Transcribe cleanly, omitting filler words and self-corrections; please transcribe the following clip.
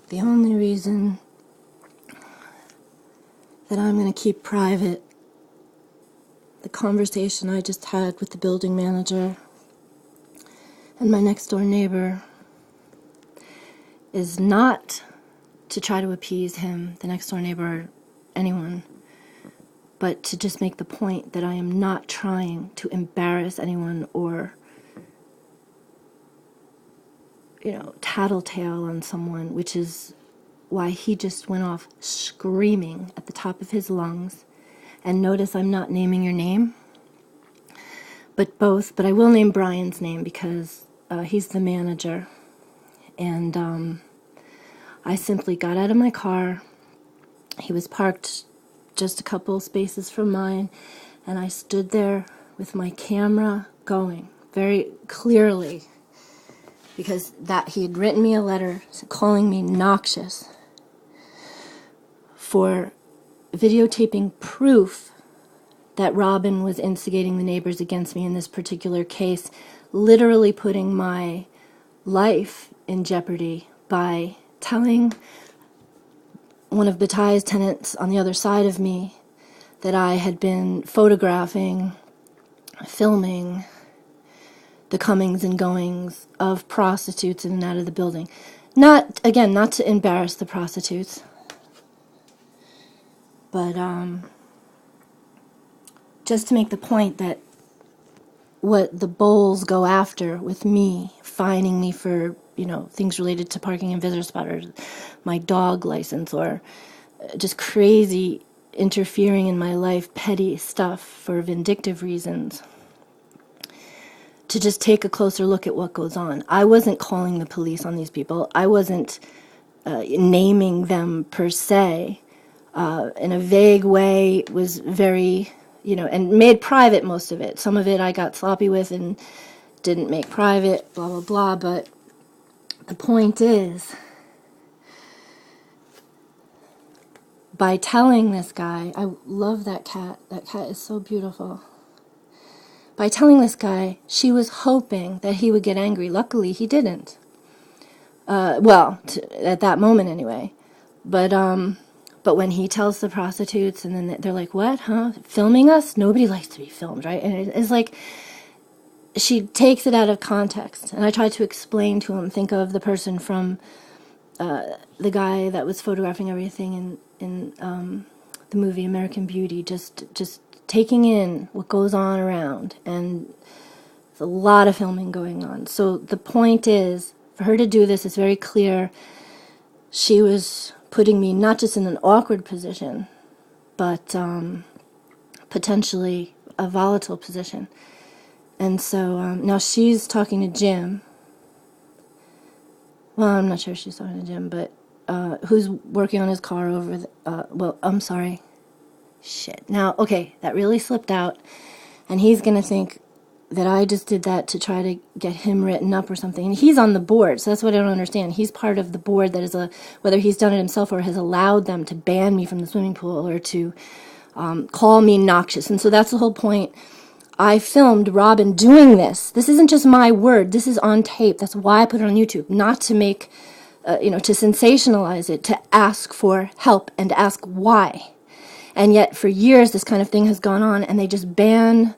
The only reason that I'm going to keep private the conversation I just had with the building manager and my next door neighbor is not to try to appease him, the next door neighbor, or anyone, but to just make the point that I am not trying to embarrass anyone or, tattletale on someone, which is why he just went off screaming at the top of his lungs. And notice I'm not naming your name, but I will name Brian's name because he's the manager. And I simply got out of my car. He was parked just a couple spaces from mine, and I stood there with my camera going very clearly because that he had written me a letter calling me noxious for videotaping proof that Robin was instigating the neighbors against me in this particular case, literally putting my life in jeopardy by telling one of Bataille's tenants on the other side of me that I had been photographing, filming the comings and goings of prostitutes in and out of the building. Not to embarrass the prostitutes, but just to make the point that what the Bowles go after with me, fining me for, things related to parking and visitor spot, or my dog license, or just crazy interfering in my life, petty stuff for vindictive reasons, to just take a closer look at what goes on. I wasn't calling the police on these people. I wasn't naming them per se. In a vague way, was very, and made private most of it. Some of it I got sloppy with and didn't make private, blah, blah, blah. But the point is, by telling this guy, I love that cat. That cat is so beautiful. By telling this guy, she was hoping that he would get angry. Luckily, he didn't. At that moment anyway. But when he tells the prostitutes, and then they're like, what, huh? Filming us? Nobody likes to be filmed, right? And it's like, she takes it out of context. And I tried to explain to him, think of the person from the guy that was photographing everything in the movie American Beauty, just taking in what goes on around. And there's a lot of filming going on. So the point is, for her to do this, it's very clear she was putting me not just in an awkward position, but potentially a volatile position. And so now she's talking to Jim. Well, I'm not sure if she's talking to Jim, but who's working on his car over I'm sorry. Shit. Now, okay, that really slipped out, and he's going to think that I just did that to try to get him written up or something. And he's on the board, so that's what I don't understand. He's part of the board that is whether he's done it himself or has allowed them to ban me from the swimming pool or to call me noxious. And so that's the whole point. I filmed Robin doing this. This isn't just my word. This is on tape. That's why I put it on YouTube, not to make, to sensationalize it, to ask for help and ask why. And yet for years this kind of thing has gone on, and they just ban